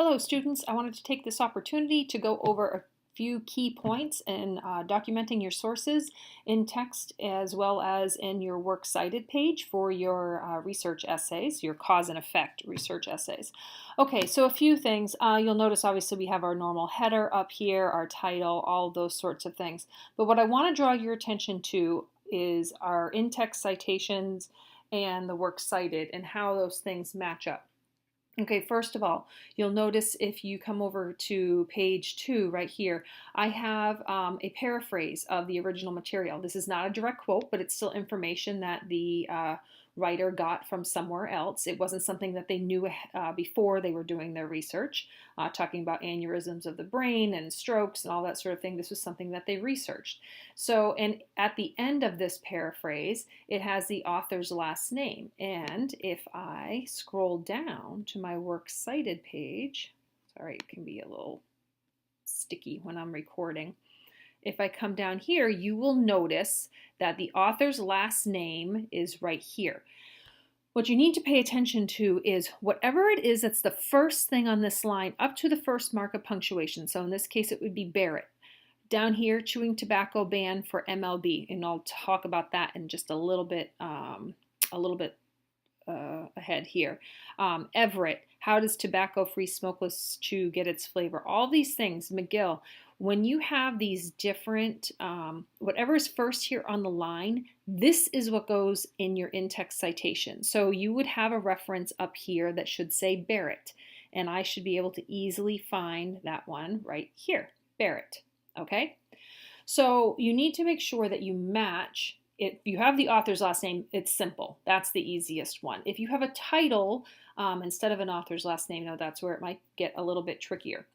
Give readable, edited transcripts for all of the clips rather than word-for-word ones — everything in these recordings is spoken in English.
Hello students, I wanted to take this opportunity to go over a few key points in documenting your sources in text as well as in your works cited page for your research essays, your cause and effect research essays. Okay, so a few things. You'll notice obviously we have our normal header up here, our title, all those sorts of things. But what I want to draw your attention to is our in-text citations and the works cited and how those things match up. Okay, first of all, you'll notice if you come over to page 2 right here, I have a paraphrase of the original material. This is not a direct quote, but it's still information that the writer got from somewhere else. It wasn't something that they knew before they were doing their research, talking about aneurysms of the brain and strokes and all that sort of thing. This was something that they researched. So, and at the end of this paraphrase, it has the author's last name. And if I scroll down to my works cited page, sorry, it can be a little sticky when I'm recording. If I come down here, you will notice that the author's last name is right here. What you need to pay attention to is whatever it is that's the first thing on this line up to the first mark of punctuation. So in this case, it would be Barrett. Down here, chewing tobacco ban for MLB, and I'll talk about that in just a little bit ahead here. Everett, how does tobacco-free smokeless chew get its flavor? All these things, McGill, when you have these different, whatever is first here on the line, this is what goes in your in-text citation. So you would have a reference up here that should say Barrett, and I should be able to easily find that one right here, Barrett, okay? So you need to make sure that you match. If you have the author's last name, it's simple. That's the easiest one. If you have a title instead of an author's last name, that's where it might get a little bit trickier.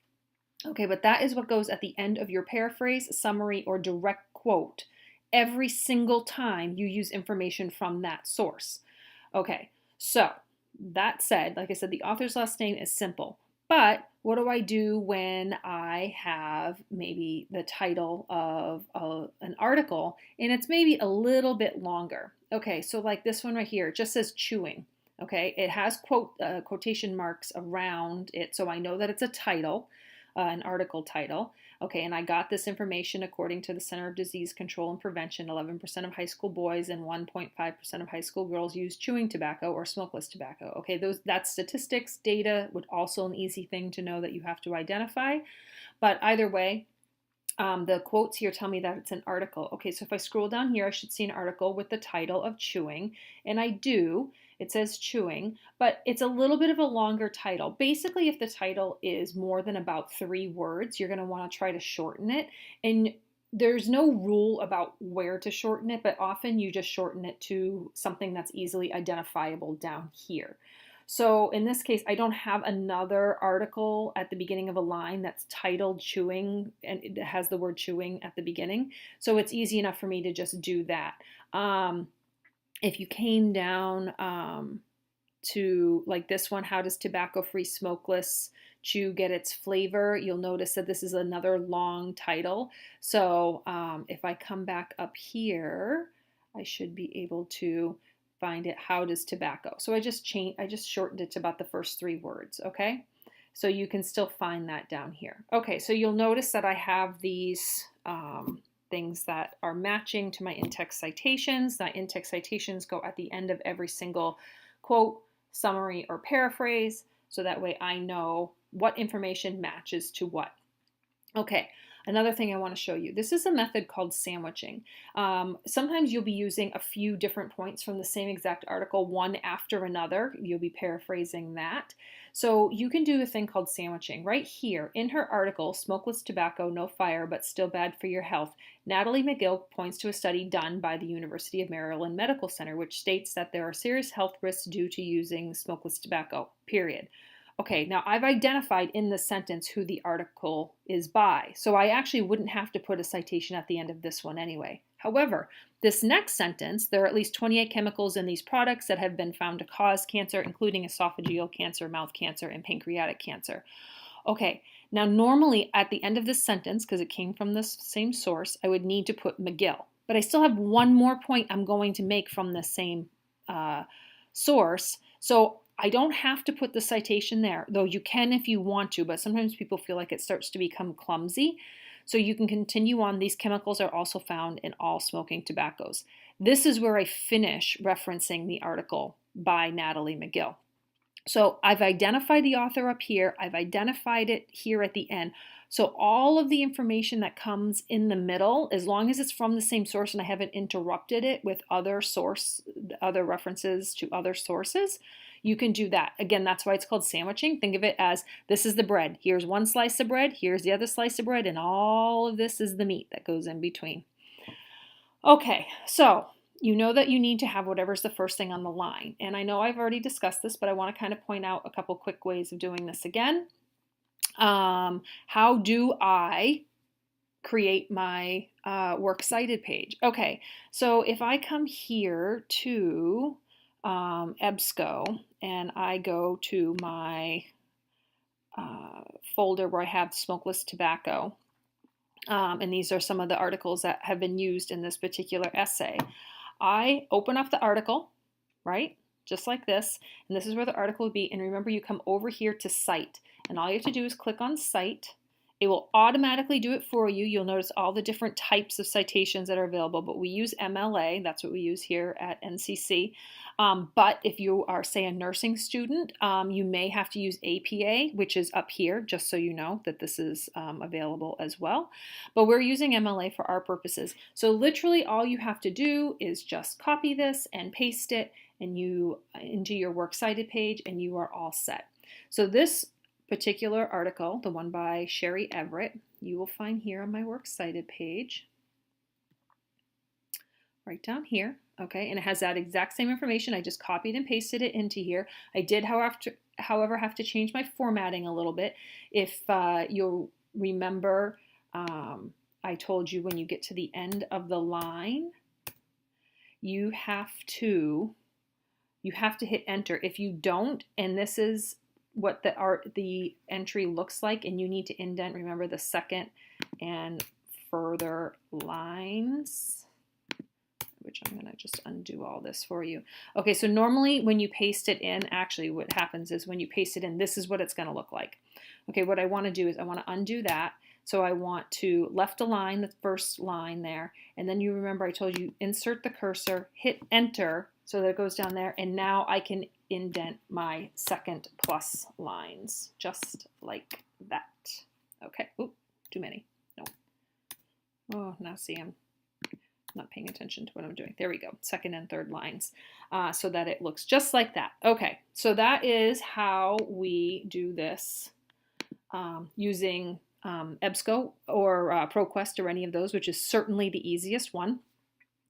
Okay, but that is what goes at the end of your paraphrase, summary, or direct quote every single time you use information from that source. Okay, so that said, like I said, the author's last name is simple. But what do I do when I have maybe the title of an article and it's maybe a little bit longer? Okay, so like this one right here, it just says chewing. Okay, it has quotation marks around it, so I know that it's a title, an article title. Okay, and I got this information according to the Center of Disease Control and Prevention. 11% of high school boys and 1.5% of high school girls use chewing tobacco or smokeless tobacco. Okay, that's statistics, data, would also an easy thing to know that you have to identify. But either way, the quotes here tell me that it's an article. Okay, so if I scroll down here, I should see an article with the title of chewing, and I do. It says chewing, but it's a little bit of a longer title. Basically, if the title is more than about 3 words, you're going to want to try to shorten it. And there's no rule about where to shorten it, but often you just shorten it to something that's easily identifiable down here. So in this case, I don't have another article at the beginning of a line that's titled chewing and it has the word chewing at the beginning. So it's easy enough for me to just do that. If you came down to like this one, how does tobacco-free smokeless chew get its flavor? You'll notice that this is another long title. So if I come back up here, I should be able to find it. How does tobacco? So I just shortened it to about the first 3 words, okay? So you can still find that down here. Okay, so you'll notice that I have these things that are matching to my in-text citations. My in-text citations go at the end of every single quote, summary, or paraphrase, so that way I know what information matches to what. Okay, another thing I want to show you. This is a method called sandwiching. Sometimes you'll be using a few different points from the same exact article, one after another. You'll be paraphrasing that. So you can do a thing called sandwiching. Right here in her article, Smokeless Tobacco, No Fire, but Still Bad for Your Health, Natalie McGill points to a study done by the University of Maryland Medical Center, which states that there are serious health risks due to using smokeless tobacco, period. Okay, now I've identified in this sentence who the article is by, so I actually wouldn't have to put a citation at the end of this one anyway. However, this next sentence, there are at least 28 chemicals in these products that have been found to cause cancer, including esophageal cancer, mouth cancer, and pancreatic cancer. Okay, now normally at the end of this sentence, because it came from this same source, I would need to put McGill. But I still have one more point I'm going to make from the same source. So I don't have to put the citation there, though you can if you want to, but sometimes people feel like it starts to become clumsy. So you can continue on. These chemicals are also found in all smoking tobaccos. This is where I finish referencing the article by Natalie McGill. So I've identified the author up here. I've identified it here at the end. So all of the information that comes in the middle, as long as it's from the same source and I haven't interrupted it with other references to other sources, you can do that. Again, that's why it's called sandwiching. Think of it as this is the bread. Here's one slice of bread. Here's the other slice of bread. And all of this is the meat that goes in between. Okay, so you know that you need to have whatever's the first thing on the line. And I know I've already discussed this, but I want to kind of point out a couple quick ways of doing this again. How do I create my works cited page? Okay, so if I come here to EBSCO and I go to my folder where I have smokeless tobacco, and these are some of the articles that have been used in this particular essay. I open up the article, right? Just like this. And this is where the article would be. And remember, you come over here to Cite. And all you have to do is click on Cite. It will automatically do it for you. You'll notice all the different types of citations that are available. But we use MLA. That's what we use here at NCC. But if you are, say, a nursing student, you may have to use APA, which is up here, just so you know that this is available as well. But we're using MLA for our purposes. So literally all you have to do is just copy this and paste it and into your works cited page, and you are all set. So this particular article, the one by Sherry Everett, you will find here on my works cited page, right down here. Okay, and it has that exact same information. I just copied and pasted it into here. I did, however, have to change my formatting a little bit. If you'll remember, I told you when you get to the end of the line, you have to hit enter. If you don't, and this is what the entry looks like, and you need to indent, remember, the second and further lines, which I'm going to just undo all this for you. Okay, so normally when you paste it in, actually what happens is when you paste it in, this is what it's going to look like. Okay, what I want to do is I want to undo that. So I want to left align the first line there, and then you remember I told you insert the cursor, hit enter, so that it goes down there, and now I can indent my second plus lines, just like that. Okay, oop, too many, no. Oh, now see, I'm not paying attention to what I'm doing. There we go, second and third lines, so that it looks just like that. Okay, so that is how we do this using EBSCO or ProQuest or any of those, which is certainly the easiest one.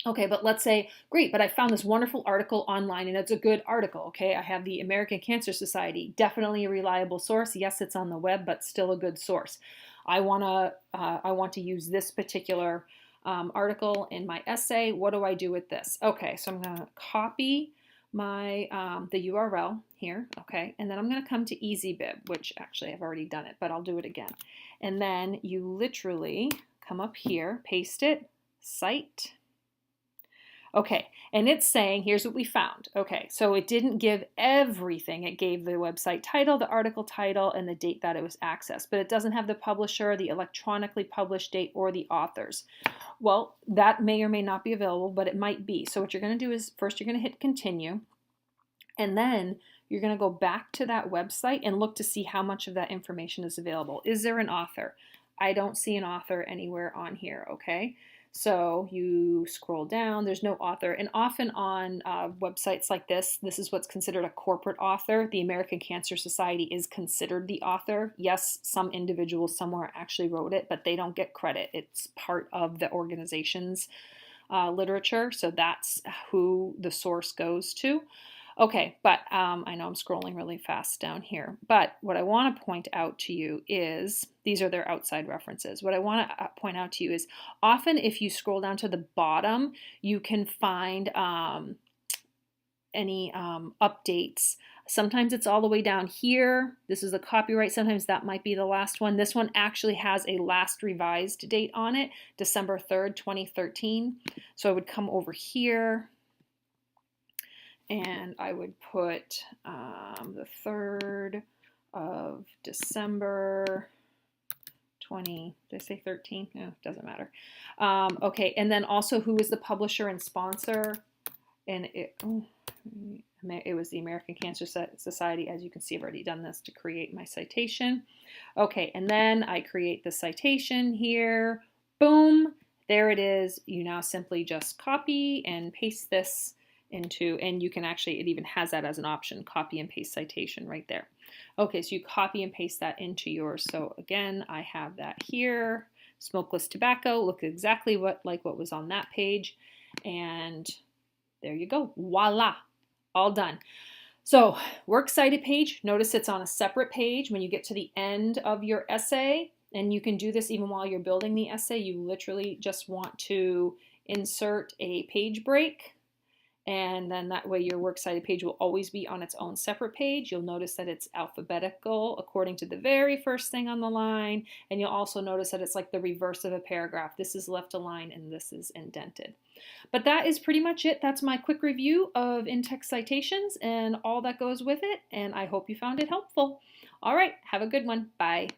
Okay, but let's say, great, but I found this wonderful article online and it's a good article, okay? I have the American Cancer Society, definitely a reliable source. Yes, it's on the web, but still a good source. I want to use this particular article in my essay. What do I do with this? Okay, so I'm going to copy my the URL here, okay, and then I'm going to come to EasyBib, which actually I've already done it, but I'll do it again. And then you literally come up here, paste it, cite. Okay, and it's saying, here's what we found. Okay, so it didn't give everything. It gave the website title, the article title, and the date that it was accessed, but it doesn't have the publisher, the electronically published date, or the authors. Well, that may or may not be available, but it might be. So what you're going to do is first you're going to hit continue, and then you're going to go back to that website and look to see how much of that information is available. Is there an author? I don't see an author anywhere on here, okay? So you scroll down, there's no author, and often on websites like this is what's considered a corporate author. The American Cancer Society is considered the author. Yes, some individual somewhere actually wrote it, but they don't get credit. It's part of the organization's literature, so that's who the source goes to. Okay, but I know I'm scrolling really fast down here, but what I want to point out to you is, these are their outside references. What I want to point out to you is, often if you scroll down to the bottom, you can find any updates. Sometimes it's all the way down here. This is the copyright. Sometimes that might be the last one. This one actually has a last revised date on it, December 3rd, 2013. So I would come over here, and I would put the 3rd of December 20, did I say 13? No, doesn't matter. Okay, and then also who is the publisher and sponsor? And it was the American Cancer Society. As you can see, I've already done this to create my citation. Okay, and then I create the citation here. Boom, there it is. You now simply just copy and paste this into, and you can actually, it even has that as an option, copy and paste citation right there. Okay, so you copy and paste that into yours. So again, I have that here. Smokeless tobacco, look exactly like what was on that page. And there you go. Voila. All done. So works cited page, notice it's on a separate page when you get to the end of your essay, and you can do this even while you're building the essay. You literally just want to insert a page break, and then that way your works cited page will always be on its own separate page. You'll notice that it's alphabetical according to the very first thing on the line, and you'll also notice that it's like the reverse of a paragraph. This is left aligned and this is indented. But that is pretty much it. That's my quick review of in-text citations and all that goes with it, and I hope you found it helpful. All right, have a good one. Bye.